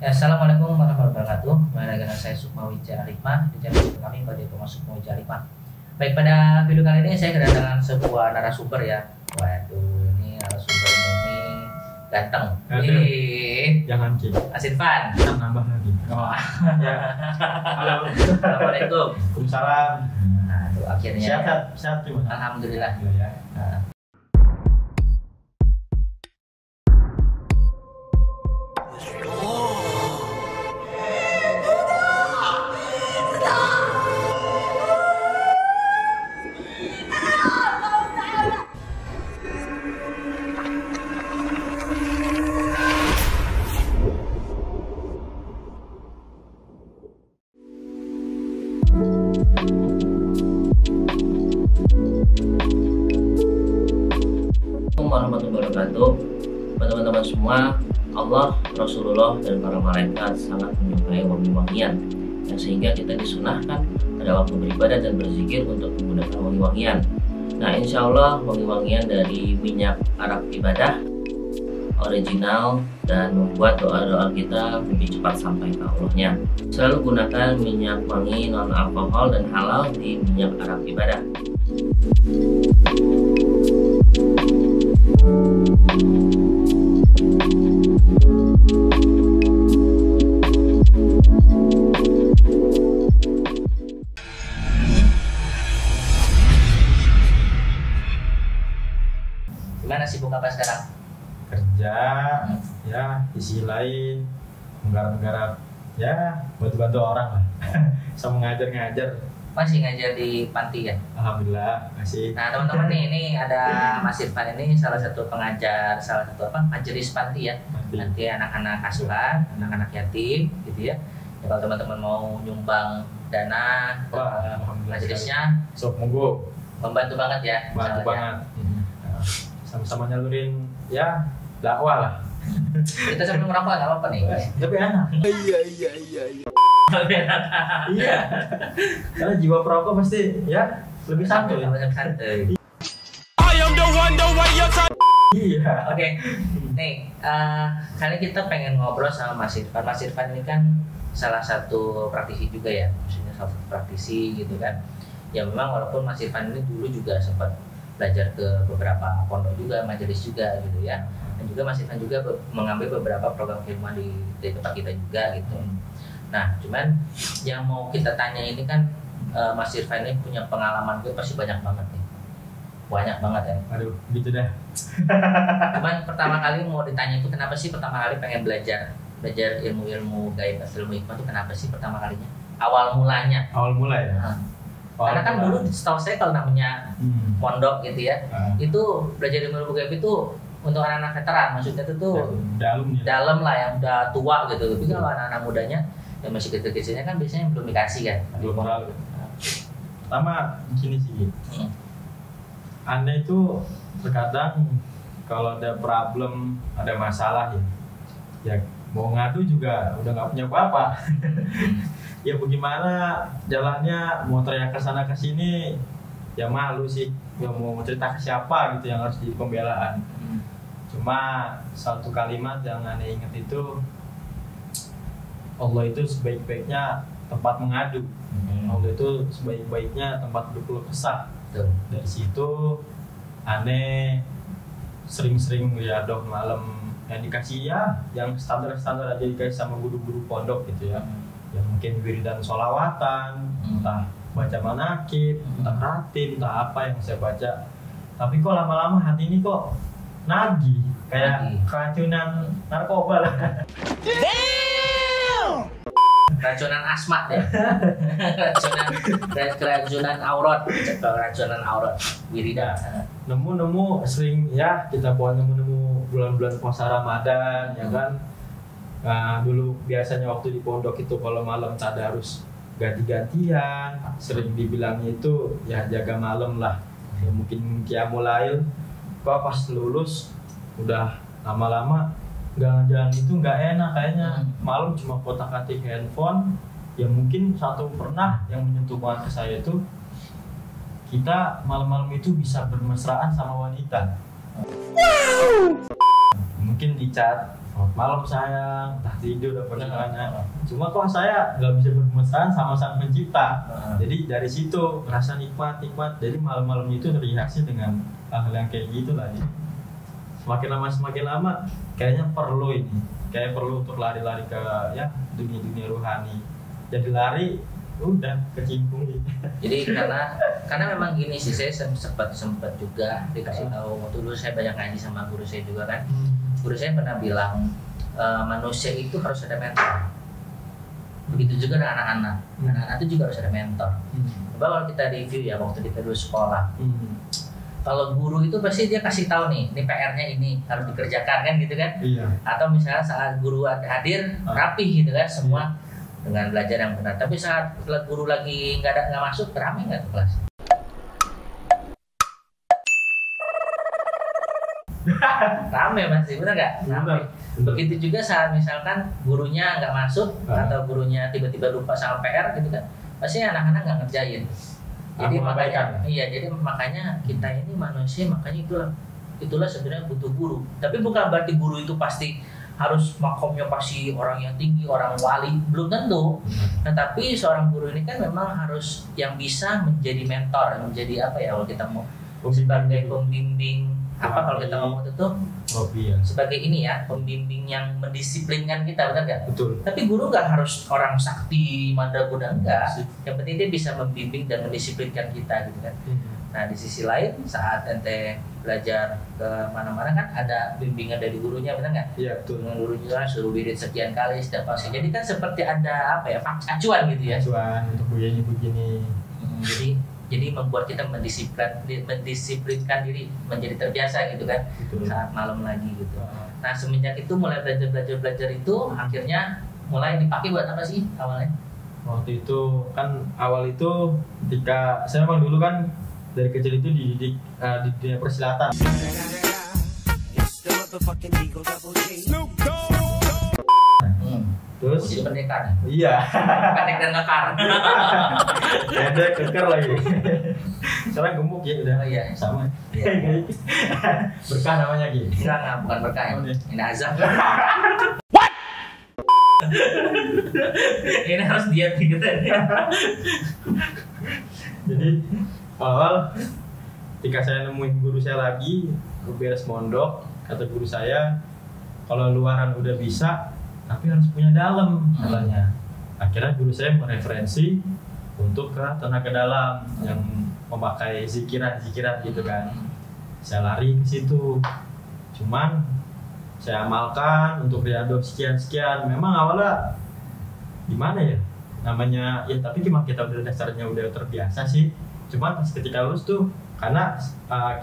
Ya, Assalamualaikum warahmatullahi wabarakatuh. Kembali lagi dengan saya Sukma Wijaya Alifah di channel kami pada Thomas Sukma Wijaya Alifah. Baik, pada video kali ini saya kedatangan sebuah narasumber ya. Waduh, ini narasumber ini ganteng. Ih, Jangan Cik, Asin Fan. kita nambah lagi. Oh. Ya. Halo. Assalamualaikum. Waalaikumsalam. Nah, itu akhirnya. Sehat gimana? Alhamdulillah. Ya. Nah, warahmatullahi wabarakatuh. Teman-teman semua, Allah, Rasulullah, dan para malaikat sangat menyukai wangi-wangian, yang sehingga kita disunahkan pada waktu beribadah dan berzikir untuk menggunakan wangi-wangian. Nah, insya Allah wangi-wangian dari minyak Arab ibadah original dan membuat doa-doa kita lebih cepat sampai ke Allahnya. Selalu gunakan minyak wangi non alkohol dan halal di minyak Arab ibadah. Gimana sibuk apa sekarang? Kerja, ya di sisi lain menggarap-garap, ya bantu-bantu orang lah. Bisa mengajar-ngajar. Masih ngajar di panti ya? Alhamdulillah masih. Nah, teman-teman nih, ini ada Mas Irfan, ini salah satu pengajar, salah satu majelis panti ya. Nanti anak-anak asuhan, anak-anak yatim gitu ya. Ya, kalau teman-teman mau nyumbang dana Wah, alhamdulillah majelisnya, Sok monggo, membantu banget ya. bantu misalnya. banget. Nah, sama-sama nyalurin ya dakwah lah. Kita sambil ngerokok nggak apa-apa nih. Tapi enak. Iya. Karena jiwa perokok pasti ya lebih santuy. Santuy. Iya. Oke, nih kali kita pengen ngobrol sama Mas Irfan. Mas Irfan ini kan salah satu praktisi juga ya, maksudnya salah satu praktisi gitu kan. Ya memang walaupun Mas Irfan ini dulu juga sempat belajar ke beberapa pondok juga, majelis juga gitu ya. Dan juga Mas Irfan juga mengambil beberapa program keilmuan di tempat kita juga gitu. Nah, cuman yang mau kita tanya ini kan Mas Irfan ini punya pengalaman gue pasti banyak banget nih. Banyak banget ya. Aduh, gitu dah. Cuman pertama kali mau ditanya itu kenapa sih pertama kali pengen belajar ilmu-ilmu gaib atau ilmu hikmah itu kenapa sih pertama kalinya? Awal mulanya. Awal mulai ya. Nah, karena kan dulu setahu saya kalau namanya pondok gitu ya, itu belajar ilmu gaib itu untuk anak-anak veteran, maksudnya itu tuh dalam lah yang udah tua gitu. Tapi kalau anak-anak mudanya yang masih kecil-kecilnya kan biasanya belum dikasih kan. Pertama gini sih. Aneh itu terkadang kalau ada problem, ada masalah ya mau ngadu juga udah nggak punya apa-apa. Ya bagaimana jalannya, mau teriak ke sana ke sini ya malu sih, ya mau cerita ke siapa gitu yang harus di pembelaan. Cuma satu kalimat yang aneh ingat itu, Allah itu sebaik-baiknya tempat mengadu. Allah itu sebaik-baiknya tempat berkeluh kesah. Dari situ aneh sering-sering ya dok malam yang dikasih ya yang standar-standar aja dikasih sama guru-guru pondok gitu ya. Ya mungkin wiridan sholawatan, entah baca manakib, entah ratim, entah apa yang saya baca. Tapi kok lama-lama hati ini kok nagih, kayak keracunan narkoba lah. Racunan asma ya. keracunan aurat, keracunan aurat wiridan. Nemu sering ya kita buat nemu bulan-bulan puasa Ramadan ya kan. Nah, dulu biasanya waktu di pondok itu kalau malam tadarus ganti-gantian, sering dibilangnya itu ya jaga malam lah. Ya, mungkin qiyamul lail. Kok pas lulus udah lama-lama nggak ngejalan itu nggak enak kayaknya. Malam cuma kotak-katik handphone. Ya mungkin satu pernah yang menyentuh banget ke saya itu, kita malam-malam itu bisa bermesraan sama wanita. Wow. Mungkin di chat selamat malam sayang, entah tidur apa gimana. Cuma kok saya nggak bisa bermesraan sama sang pencipta. Jadi dari situ rasa nikmat. Jadi malam-malam itu terreaksi dengan hal yang kayak gitu lah. Semakin lama kayaknya perlu ini, kayak perlu untuk lari-lari ke ya dunia rohani. Jadi lari udah kecimpung gitu. Jadi karena memang gini sih, saya sempat juga dikasih tahu waktu dulu saya banyak ngaji sama guru saya juga kan. Guru saya pernah bilang manusia itu harus ada mentor. Begitu juga dengan anak-anak. Anak-anak itu juga harus ada mentor. Coba kalau kita review ya waktu kita dulu sekolah. Kalau guru itu pasti dia kasih tahu nih PR-nya ini harus dikerjakan kan gitu kan. Iya. Atau misalnya saat guru hadir rapi gitu kan semua dengan belajar yang benar. Tapi saat guru lagi nggak masuk, ramai nggak tuh kelas? Rame pasti, benar nggak? Rame. Begitu juga saat misalkan gurunya nggak masuk atau gurunya tiba-tiba lupa sama PR gitu kan, pasti anak-anak nggak ngerjain. Jadi makanya kita ini manusia, makanya itulah sebenarnya butuh guru. Tapi bukan berarti guru itu pasti harus makomnya pasti orang yang tinggi, orang wali, belum tentu. Tetapi seorang guru ini kan memang harus yang bisa menjadi mentor, menjadi apa ya kalau kita mau sebagai pembimbing, apa kalau kita ngomong itu sebagai ini ya, pembimbing yang mendisiplinkan kita, benar nggak? Betul. Tapi guru nggak harus orang sakti mandraguna, enggak. Yang penting dia bisa membimbing dan mendisiplinkan kita gitu kan. Nah di sisi lain saat ente belajar ke mana-mana kan ada bimbingan dari gurunya, benar nggak? Iya betul. Dengan gurunya suruh wirid sekian kali setiap fase. Jadi kan seperti ada apa ya, acuan gitu ya. Acuan untuk begini. Jadi membuat kita mendisiplinkan diri menjadi terbiasa gitu kan. Betul. Saat malam lagi gitu. Nah semenjak itu mulai belajar itu akhirnya mulai dipakai buat apa sih awalnya? Waktu itu kan awal itu ketika saya memang dulu kan dari kecil itu dididik di dunia persilatan. Terus jadi pendekar. Iya. Pendek dan ngekar. Pendek keker lagi. Sekarang gemuk ya udah. Oh, iya. Sama. Iya. Berkah namanya gitu. Enggak, bukan berkah. Ini azab. What? Ini harus diet gitu. Jadi awal ketika saya nemuin guru saya lagi beres mondok, kata guru saya kalau luaran udah bisa tapi harus punya dalam katanya. Akhirnya guru saya mereferensi untuk ke tenaga dalam yang memakai zikiran gitu kan. Saya lari ke situ, cuman saya amalkan untuk riado sekian. Memang awalnya gimana ya namanya ya, tapi cuma kita udah dasarnya udah terbiasa sih. Cuman pas ketika lulus tuh karena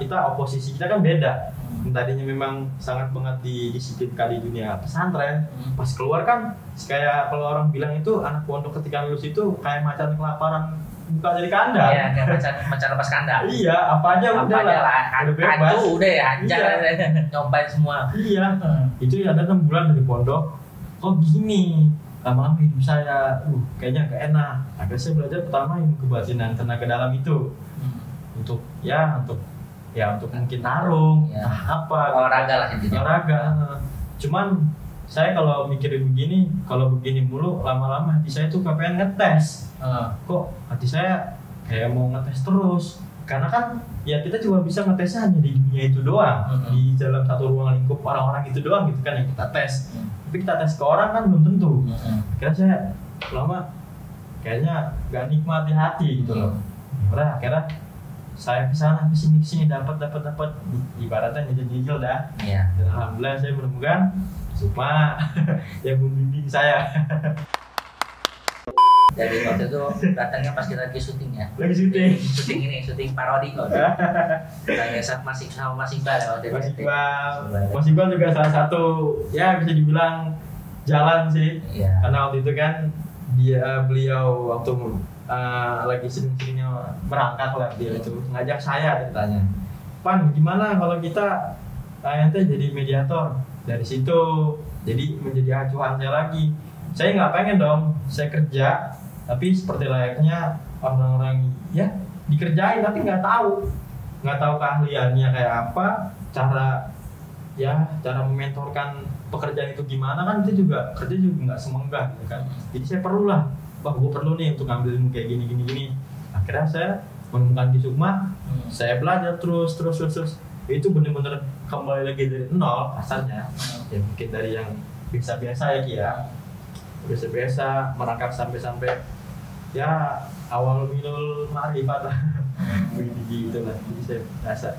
kita oposisi kita kan beda. Tadinya memang sangat banget didisiplinkan di dunia pesantren. Pas keluar kan kayak kalau orang bilang itu anak pondok ketika lulus itu kayak macan kelaparan buka dari kandang. Iya, kayak macan lepas kandang. Iya, apa aja udah lah. Udah bebas. Udah ya, hajar nyobain semua. Iya. Itu ada 6 bulan dari pondok. Kok gini? Lama-lama hidup saya, kayaknya gak enak. Akhirnya saya belajar pertama ilmu kebatinan tenaga dalam itu. Untuk mungkin tarung, apa olahraga lah intinya. Olahraga. Cuman saya kalau mikirin begini, kalau begini mulu lama-lama hati saya tuh kepengen ngetes. Kok hati saya kayak mau ngetes terus? Karena kan ya kita cuma bisa ngetesnya hanya di dunia itu doang, di dalam satu ruang lingkup orang-orang itu doang gitu kan yang kita tes. Tapi kita tes ke orang kan belum tentu. Akhirnya saya lama kayaknya gak nikmati hati gitu loh. Akhirnya saya kesana kesini dapat ibaratnya nyicil dah. Iya. Dan alhamdulillah saya menemukan Sukma yang membimbing saya. Jadi waktu itu datangnya pas kita lagi syuting ya. Syuting parodi kok. Kayak masih sama Mas Iqbal ya waktu itu. Mas Iqbal juga salah satu ya bisa dibilang jalan sih. Iya. Karena waktu itu kan beliau waktu lagi sering-seringnya merangkak lah dia itu ngajak saya ditanya, Pan gimana kalau kita ente jadi mediator, dari situ jadi menjadi acuan saya lagi. Saya nggak pengen dong saya kerja tapi seperti layaknya orang-orang ya dikerjain tapi nggak tahu keahliannya kayak apa, cara mementorkan pekerjaan itu gimana kan, itu juga kerja juga nggak semenggah gitu kan. Jadi saya perlu lah, gue perlu nih untuk ngambil ilmu kayak gini. Akhirnya saya menemukan Kisukma, saya belajar terus. Itu bener-bener kembali lagi dari nol kasarnya. Ya mungkin dari yang biasa-biasa ya Ki ya. Biasa-biasa merangkak sampai ya awal minul ma'rifat lah. Begitu gitu lah. Jadi saya rasa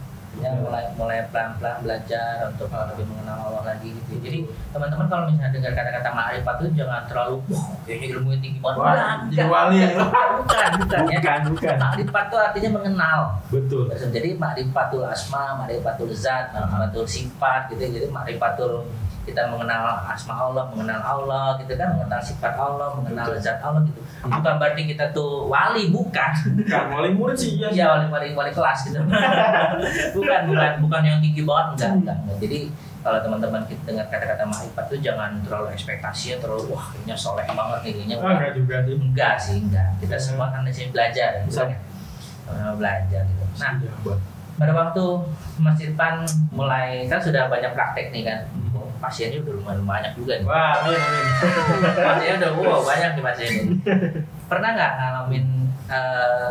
ya mulai pelan-pelan belajar untuk lebih mengenal Allah lagi gitu. Jadi teman-teman kalau misalnya dengar kata-kata ma'rifat itu jangan terlalu kayaknya ilmunya tinggi banget. Bukan. Ma'rifat itu artinya mengenal. Betul. Jadi ma'rifatul asma, ma'rifatul zat, ma'rifatul sifat gitu. Jadi ma'rifatul kita mengenal asma Allah, mengenal Allah gitu kan, mengenal sifat Allah, mengenal zat Allah gitu. Bukan berarti kita tuh wali, bukan wali murid sih ya. Iya, wali kelas gitu. bukan yang tinggi banget, enggak. Jadi kalau teman-teman kita dengar kata-kata ma'rifat tuh jangan terlalu ekspektasinya terlalu kayaknya soleh banget nih kayaknya. Enggak juga sih. Enggak. Kita semua kan di sini belajar gitu kan. Sama belajar gitu. Nah, pada waktu Mas Irfan mulai kan sudah banyak praktek nih kan. Pasiennya udah lumayan banyak juga nih. Wah, amin. Pasiennya udah banyak nih pasiennya. Pernah nggak ngalamin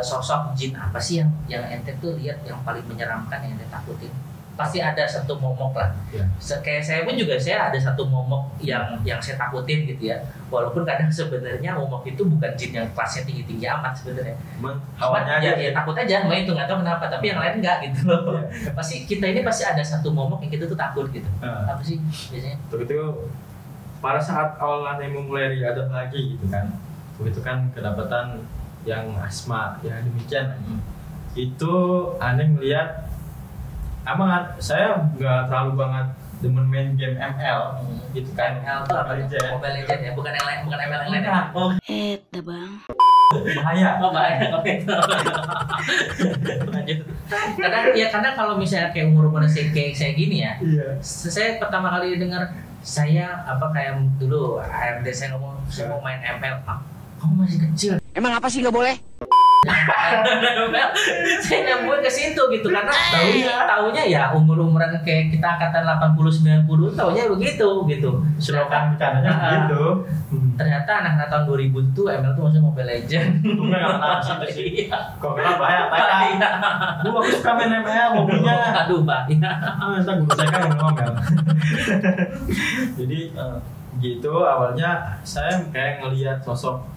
sosok jin apa sih yang ente tuh lihat yang paling menyeramkan, yang ente takutin? Pasti ada satu momok lah. Ya. Kayak saya pun juga saya ada satu momok yang saya takutin gitu ya. Walaupun kadang sebenarnya momok itu bukan jin yang kelasnya tinggi-tinggi amat sebenarnya. Hawanya aja. Ya takut aja, main itu nggak tahu kenapa. Tapi yang lain nggak gitu loh. Ya. Pasti kita ini pasti ada satu momok yang kita tuh takut gitu. Apa sih biasanya? Begitu pada saat awal aneh mulai diadap lagi gitu kan. Begitu kan kedapatan yang asma ya demikian. Itu aneh melihat saya nggak terlalu banget demen main game ML gitu kan. ML itu apa? Mobile Legend ya, bukan ML yang lain. Bang. Bahaya. Lanjut. Karena kalau misalnya kayak umur kayak saya gini ya, saya pertama kali dengar kayak dulu ARD saya ngomong saya mau main ML, kamu masih kecil. Emang apa sih nggak boleh? Saya nyambung ke situ gitu karena taunya ya umuran kayak kita angkatan 80-90 taunya begitu gitu. Slogan bercandanya begitu. Ternyata anak-anak tahun 2000 tuh ML tuh masih Mobile Legend. Itu nggak tahu sih. Kok kenapa bahaya? Aku suka main ML hobinya. Aduh bahaya. Saya guru saya kan ngomong. Jadi gitu awalnya saya kayak ngelihat sosok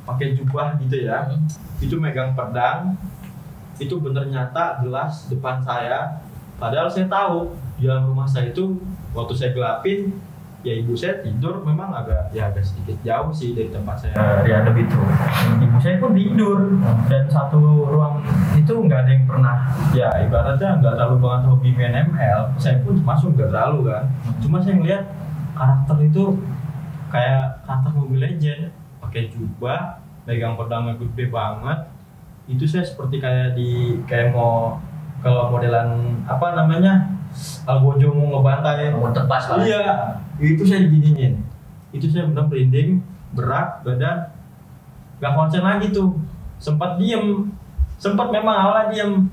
pakai jubah gitu ya, itu megang pedang, itu bener nyata jelas depan saya. Padahal saya tahu di dalam rumah saya itu waktu saya gelapin, ya ibu saya tidur memang agak sedikit jauh sih dari tempat saya diadep itu. Ibu saya pun tidur dan satu ruang itu nggak ada yang pernah ya ibaratnya nggak terlalu banget hobi main ML. Saya pun masuk nggak terlalu kan. Cuma saya ngeliat karakter itu kayak karakter Mobile Legend. Pakai jubah, pegang pedang yang gede banget. Itu saya seperti kayak mau kalau modelan apa namanya Algojo mau ngebantai. Mau tebas lah. Iya, itu saya diginiin. Itu saya benar merinding, berat badan, gak konsen lagi tuh. Sempat memang awalnya diem.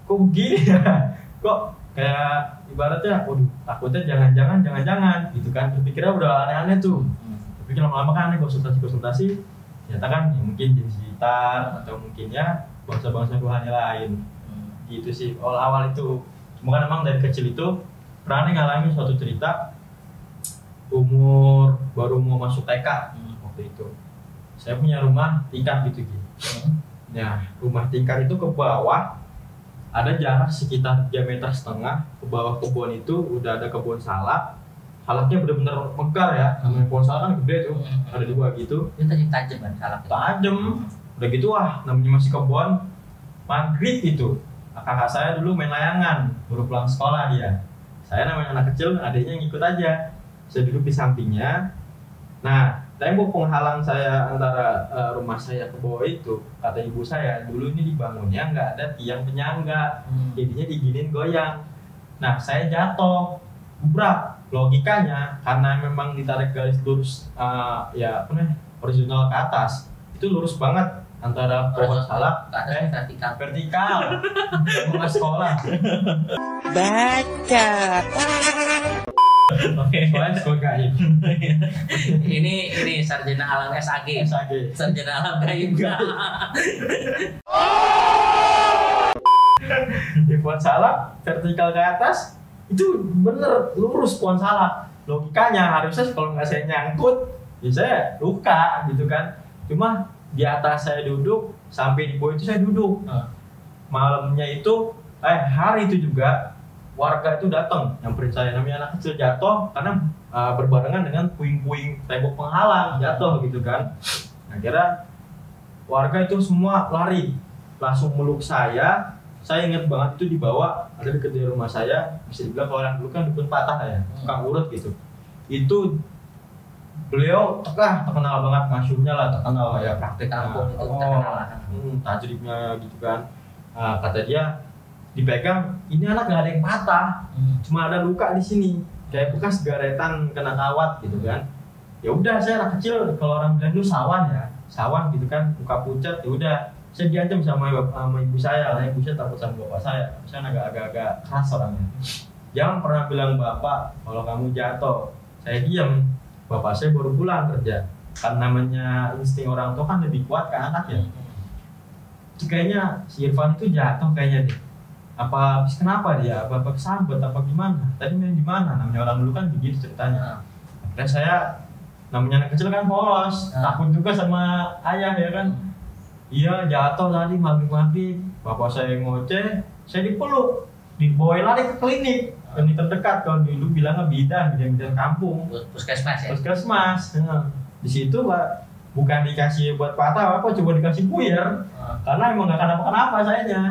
Kok gini ya? Kok kayak ibaratnya, waduh takutnya jangan gitu kan. Pikirnya udah aneh-aneh tuh. Tapi lama-lama kan aneh konsultasi ternyata kan ya mungkin jenis gitar atau mungkin ya bangsa-bangsa rohani lain gitu sih awal itu. Cuma kan emang dari kecil itu pernah ngalamin suatu cerita baru mau masuk TK waktu itu. Saya punya rumah tingkat gitu. Nah rumah tingkat itu ke bawah ada jarak sekitar 3,5 meter. Ke bawah kebun itu udah ada kebun salak. Salaknya benar-benar mekar ya, namanya pohon salak kan gede tuh, ada 2 gitu. Itu tajam kan salaknya? Tajam, udah gitu namanya masih kebun. Maghrib itu, kakak saya dulu main layangan, baru pulang sekolah dia. Saya namanya anak kecil, adiknya ngikut aja. Saya duduk di sampingnya. Nah, tembok penghalang saya antara rumah saya ke bawah itu, kata ibu saya, dulu ini dibangunnya nggak ada tiang penyangga, jadinya diginin goyang. Nah, saya jatuh, bubrak. Logikanya karena memang ditarik garis lurus horizontal ke atas itu lurus banget antara pohon salak vertikal mau sekolah baca Oke. Soalnya sekolah gaib. Ini sarjana alam SAG. Sarjana alam gaib. Di pohon salak vertikal ke atas itu bener lurus pohon salak. Logikanya harusnya kalau nggak saya nyangkut, ya saya luka gitu kan. Cuma di atas saya duduk, sampai di bawah itu saya duduk. Malamnya itu, hari itu juga warga itu datang nyamperin saya. Namanya anak kecil jatuh karena berbarengan dengan puing-puing tembok penghalang jatuh gitu kan. Akhirnya warga itu semua lari, langsung meluk saya. Saya ingat banget itu dibawa ada dekat di rumah saya, bisa dibilang kalau orang dulu kan dukun patah ya, tukang urut gitu. Itu beliau terkenal banget, masyhurnya lah, terkenal ya, Praktek kampung itu terkenal lah. Tajribnya gitu kan. Kata dia dipegang, ini anak nggak ada yang patah, cuma ada luka di sini, kayak bekas garetan kena kawat gitu kan. Ya udah, saya anak kecil, kalau orang bilang itu sawan gitu kan, luka pucat, ya udah. Saya diancam sama ibu saya, karena ibu saya takut sama bapak saya. Saya agak keras orangnya. Jangan pernah bilang bapak kalau kamu jatuh. Saya diam. Bapak saya baru pulang kerja. Karena namanya insting orang tua kan lebih kuat ke anak ya. Itu kayaknya si Irfan itu jatuh kayaknya deh. Apa kenapa dia? Apa kesambet apa gimana? Tadi main di mana? Namanya orang dulu kan begitu ceritanya. Dan saya namanya anak kecil kan polos, takut juga sama ayah ya kan. Iya, jatuh tadi maghrib-maghrib. Bapak saya ngoceh, saya dipeluk, dibawa lari ke klinik terdekat. Kalau dulu bilangnya bidan kampung. Puskesmas ya. Puskesmas. Di situ Pak, bukan dikasih buat patah apa, coba dikasih puyer. Karena emang nggak kenapa-kenapa sayanya.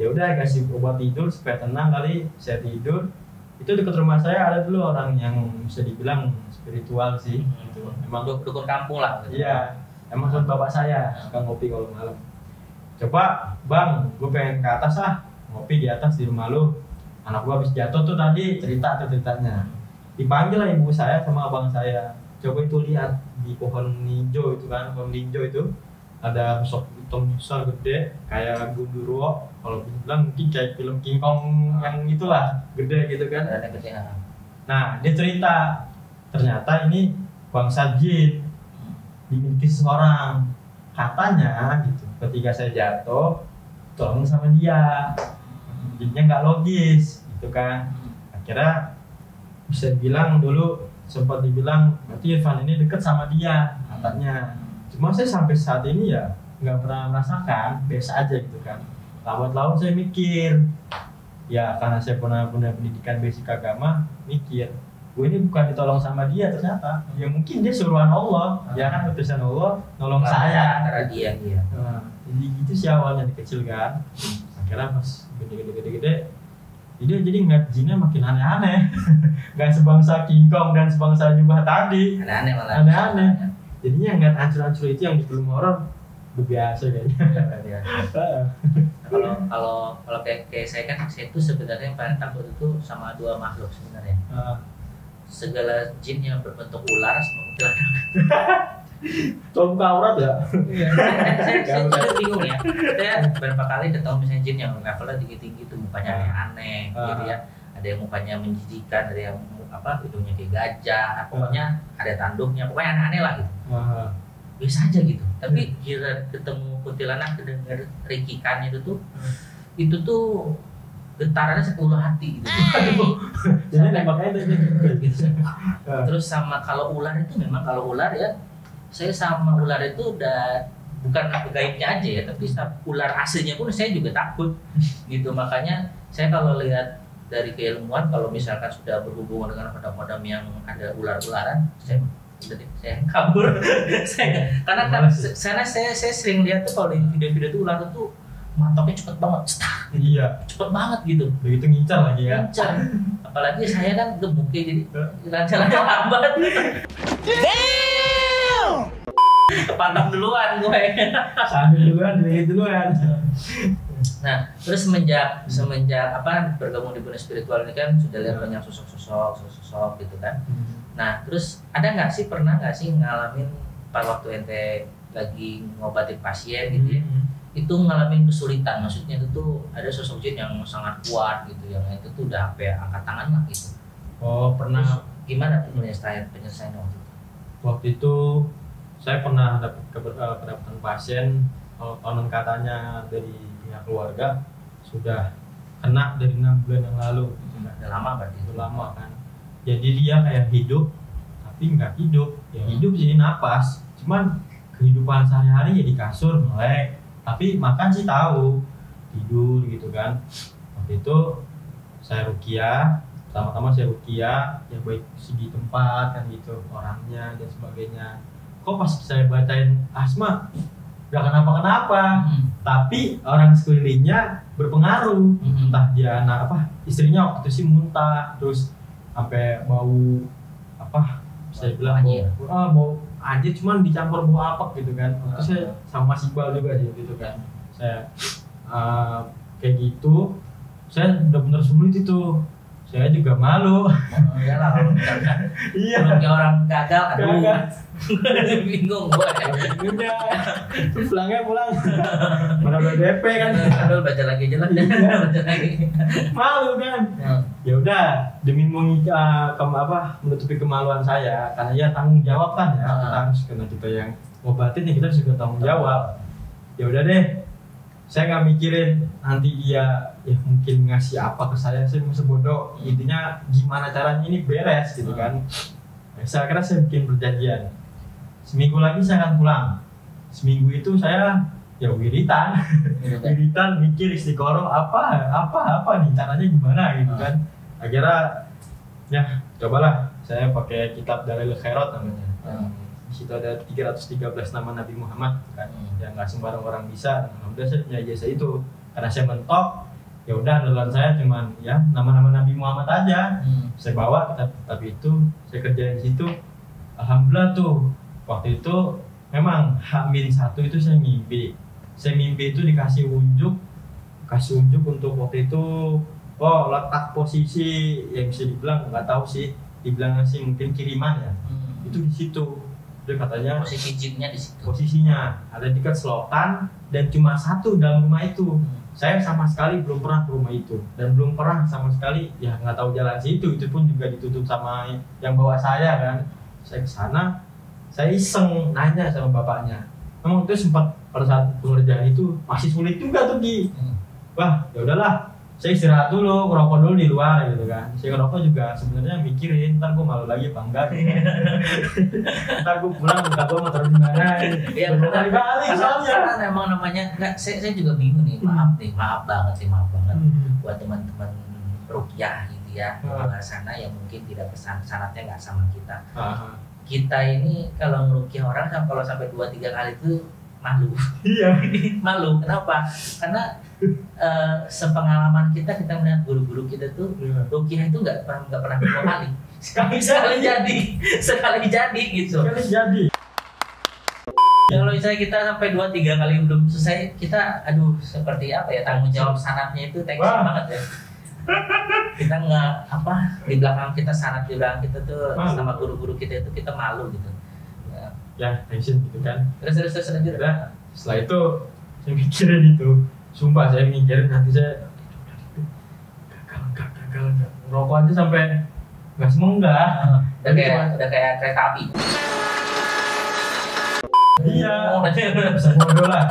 Ya udah kasih obat tidur supaya tenang kali. Saya tidur. Itu dekat rumah saya ada dulu orang yang bisa dibilang spiritual sih. Gitu. Emang dukun kampung lah. Gitu. Iya. Emang buat bapak saya suka ngopi kalau malam. Coba bang, gue pengen ke atas ngopi di atas di rumah lu. Anak gue habis jatuh tuh tadi, ceritanya. Dipanggil lah ibu saya sama abang saya. Coba itu lihat di pohon ninjo itu kan, pohon ninjo itu ada sosok hitam besar gede kayak gundurwo. Kalau bilang mungkin kayak film King Kong yang itulah, gede gitu kan. Nah dia cerita, ternyata ini bangsa jin dimiliki seseorang, katanya gitu. Ketika saya jatuh, tolong sama dia, jinnya nggak logis gitu kan. Akhirnya bisa dibilang dulu sempat dibilang berarti Irfan ini deket sama dia katanya. Cuma saya sampai saat ini ya nggak pernah merasakan, biasa aja gitu kan. Lambat laun saya mikir, ya karena saya punya pendidikan basic agama, mikir gue ini bukan ditolong sama dia ternyata, ya mungkin dia suruhan Allah, ya kan utusan Allah nolong saya. Antara dia. Jadi gitu sih awalnya di kecil kan. Akhirnya pas gede, jadi ngeliat jinnya makin aneh-aneh. Gak sebangsa King Kong dan sebangsa jubah tadi. Aneh-aneh malah. Aneh-aneh. Jadinya ngeliat hancur-hancur itu yang di film horor udah biasa kayaknya. Kalau kayak saya kan, saya itu sebenarnya yang paling takut itu sama dua makhluk sebenarnya. Segala jin yang berbentuk ular sama kuntilanak. Kalau buka aurat ya? Iya, saya bingung ya. Saya beberapa kali ketemu misalnya jin yang levelnya tinggi-tinggi itu mukanya aneh-aneh gitu ya. Ada yang mukanya menjijikan, ada yang hidungnya kayak gajah, pokoknya ada tanduknya, pokoknya aneh-aneh lah gitu. Biasa aja gitu. Tapi kira ketemu kuntilanak dengar rikikannya itu tuh getarannya sepuluh hati gitu. Jadi nembaknya gitu. Terus sama kalau ular itu memang kalau ular ya, saya sama ular itu udah bukan gaibnya aja ya, tapi ular aslinya pun saya juga takut gitu. Makanya saya kalau lihat dari keilmuan, kalau misalkan sudah berhubungan dengan kodam-kodam yang ada ular-ularan, saya kabur. Karena saya sering lihat tuh kalau di video-video tuh ular itu matoknya cepet banget, iya, cepet banget gitu. Begitu ngincar lagi ya. Ngincar. Apalagi saya kan gemuk ya, jadi lancar-lancar lambat. Kepandang duluan gue. Sambil duluan. Nah, terus semenjak bergabung di dunia spiritual ini kan sudah lihat banyak sosok gitu kan. Nah, terus pernah nggak sih ngalamin pada waktu ente lagi ngobatin pasien gitu ya? Itu ngalamin kesulitan, maksudnya itu tuh ada sosok jin yang sangat kuat gitu, yang itu tuh udah sampai angkat tangan lah gitu. Oh, pernah. Terus gimana penyelesaian waktu itu? Waktu itu saya pernah dapat kedapatan pasien, konon katanya dari pihak keluarga sudah kena dari 6 bulan yang lalu. Udah lama berarti. Itu lama kan. Jadi dia kayak hidup tapi nggak hidup. Ya hidup sih napas, cuman kehidupan sehari-hari ya di kasur melek. Tapi makan sih tahu, tidur gitu kan. Waktu itu saya ruqyah, pertama-tama saya ruqyah, ya baik segi tempat kan gitu, orangnya dan sebagainya. Kok pas saya bacain asma gak kenapa-kenapa, tapi orang sekelilingnya berpengaruh. Entah dia anak apa, istrinya waktu itu sih muntah, terus sampai bau apa, saya bilang bau anjir, cuman dicampur bau apek gitu kan. Waktu saya sama Mas Iqbal juga sih gitu kan. Saya kayak gitu, saya benar-benar sulit itu. Saya juga malu. Ya lah kalau misalkan kayak orang gagal, aduh bingung gue. Udah, pulangnya pulang. Mana udah DP kan? Aduh baca lagi aja lah, baca lagi. Malu kan? Ya udah, demi menutupi kemaluan saya, karena ya tanggung jawab kan ya, kita harus, karena kita yang ngobatin ya kita harus juga tanggung jawab. Ya udah deh, saya nggak mikirin nanti dia ya mungkin ngasih apa ke saya masih bodoh. Intinya gimana caranya ini beres gitu kan. Saya kira saya bikin perjanjian, seminggu lagi saya akan pulang. Seminggu itu saya ya wiritan mikir istiqoroh apa nih caranya gimana gitu kan. Akhirnya ya cobalah saya pakai kitab Dalailul Khairat namanya. Di situ ada 313 nama Nabi Muhammad kan, yang nggak sembarang orang bisa. Alhamdulillah saya punya ijazah itu, karena saya mentok. Ya udah, andalan saya cuman ya nama-nama Nabi Muhammad aja. Saya bawa kitab itu, saya kerjain di situ. Alhamdulillah tuh waktu itu memang H-1 itu saya mimpi. Saya mimpi itu dikasih unjuk untuk waktu itu letak posisi yang bisa dibilang nggak tahu sih, dibilang sih mungkin kiriman ya. Itu di situ. Dia katanya posisi jinnya di situ. Posisinya ada di dekat selokan dan cuma satu dalam rumah itu. Saya sama sekali belum pernah ke rumah itu dan belum pernah sama sekali ya nggak tahu jalan situ. Itu pun juga ditutup sama yang bawa saya kan. Saya ke sana, saya iseng nanya sama bapaknya. Memang itu sempat pada saat pengerjaan itu masih sulit juga tuh wah ya udahlah, saya istirahat dulu, ngerokok dulu di luar gitu kan. Saya ngerokok juga sebenarnya mikirin ntar gue malu lagi apa enggak. Ntar gue pulang buka gue mau taruh di mana. Ya benar balik soalnya. Karena memang namanya saya juga bingung nih. Maaf banget buat teman-teman ruqyah gitu ya di luar sana yang mungkin tidak syaratnya nggak sama kita. Kita ini kalau ngeruqyah orang kalau sampai 2-3 kali itu malu. Iya. Malu. Kenapa? Karena sepengalaman kita melihat guru-guru kita tuh ruqyah itu nggak pernah 2 kali. sekali jadi gitu. Sekali jadi. Kalau misalnya kita sampai 2-3 kali belum selesai, kita aduh seperti apa ya, tanggung jawab sanatnya itu tensi banget ya. Kita nggak di belakang kita, sanat di belakang kita tuh sama guru-guru kita itu kita malu gitu. Ya tension gitu kan. Terus lanjut. Nah, setelah itu saya mikirin itu. Sumpah saya mikirin nanti saya gagal ngerokok aja sampai nggak semenggak. Udah kayak kereta api. Iya, bisa bodoh lah.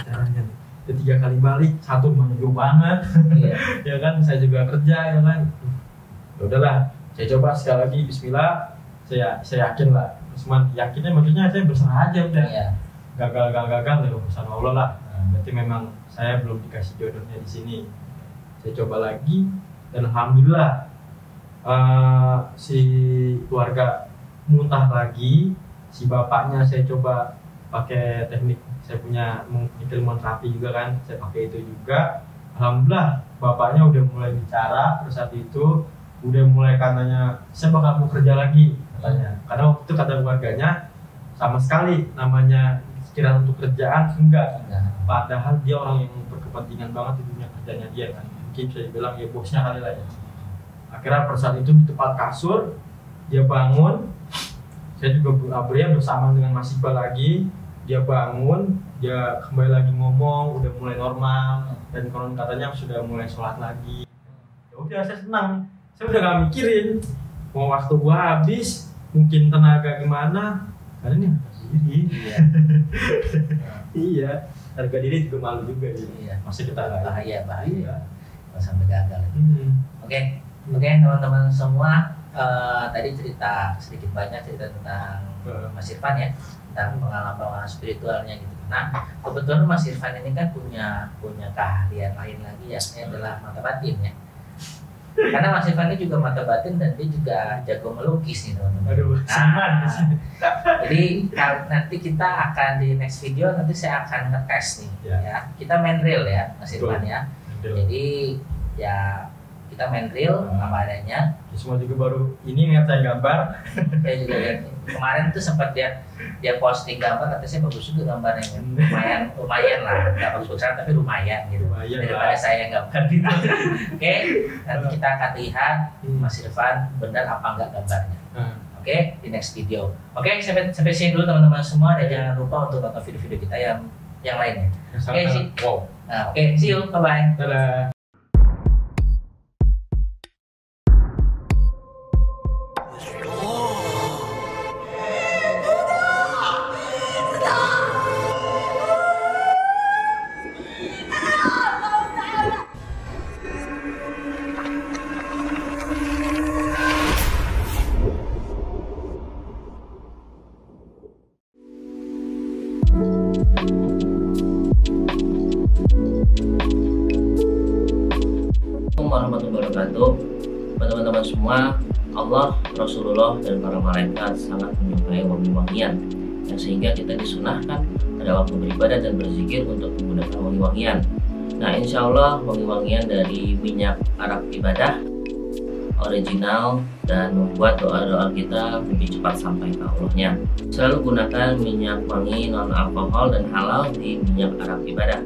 Caranya nih, 3 kali balik, 1 jauh banget. Iya. Ya kan, saya juga kerja ya kan. Ya udahlah, saya coba sekali lagi. Bismillah, saya yakin lah. Cuman yakinnya maksudnya saya berserah aja udah. Iya. Gagal ya urusan Allah lah. Berarti memang saya belum dikasih jodohnya di sini. Saya coba lagi dan alhamdulillah si keluarga muntah lagi. Si bapaknya saya coba pakai teknik, saya punya ilmu terapi juga kan, saya pakai itu juga. Alhamdulillah bapaknya udah mulai bicara. Terus saat itu udah mulai katanya saya bakal mau kerja lagi katanya. Karena waktu itu kata keluarganya sama sekali namanya sekiranya untuk kerjaan enggak. Padahal dia orang yang berkepentingan banget di dunia kerjanya dia kan. Mungkin bisa dibilang ya bosnya kali lah ya. Akhirnya pada saat itu di tempat kasur dia bangun. Saya juga bersama dengan Mas Iqbal lagi. Dia bangun, dia kembali lagi ngomong, udah mulai normal dan konon katanya sudah mulai sholat lagi. Ya udah saya Saya udah gak mikirin mau waktu gua habis, mungkin tenaga gimana, karena ini harga diri. Iya. Iya, harga diri juga malu juga ya. Iya. Masih kita nggak Bahaya. Iya. Kalau sampai gagal. Oke, teman-teman semua, tadi cerita sedikit banyak cerita tentang Mas Irfan ya, tentang pengalaman spiritualnya gitu. Nah, kebetulan Mas Irfan ini kan punya keahlian lain lagi ya, ini adalah mata batin ya. Karena Mas Irfan ini juga mata batin dan dia juga jago melukis nih teman-teman. Aduh, seniman. Jadi nanti kita akan di next video nanti saya akan ngetes nih ya. Kita main real ya Mas Irfan ya. Jadi ya kita main real apa adanya. Semua juga baru ini lihat saya gambar. Saya juga lihat kemarin tuh sempat dia posting gambar, katanya saya bagus juga gambarnya, lumayan lah, nggak bagus besar tapi lumayan gitu. Daripada saya yang gambar gitu. Oke, nanti kita akan lihat Mas Irfan benar apa enggak gambarnya. Oke, di next video. Oke, sampai sini dulu teman-teman semua, dan jangan lupa untuk nonton video-video kita yang lainnya. Oke, see you, bye bye. Dadah. Warahmatullahi wabarakatuh. Teman-teman semua, Allah, Rasulullah, dan para malaikat sangat menyukai wangi-wangian, yang sehingga kita disunahkan pada waktu beribadah dan berzikir untuk menggunakan wangi-wangian. Nah, insya Allah wangi-wangian dari minyak arak ibadah original dan membuat doa-doa kita lebih cepat sampai ke Allahnya. Selalu gunakan minyak wangi non alkohol dan halal di minyak arak ibadah.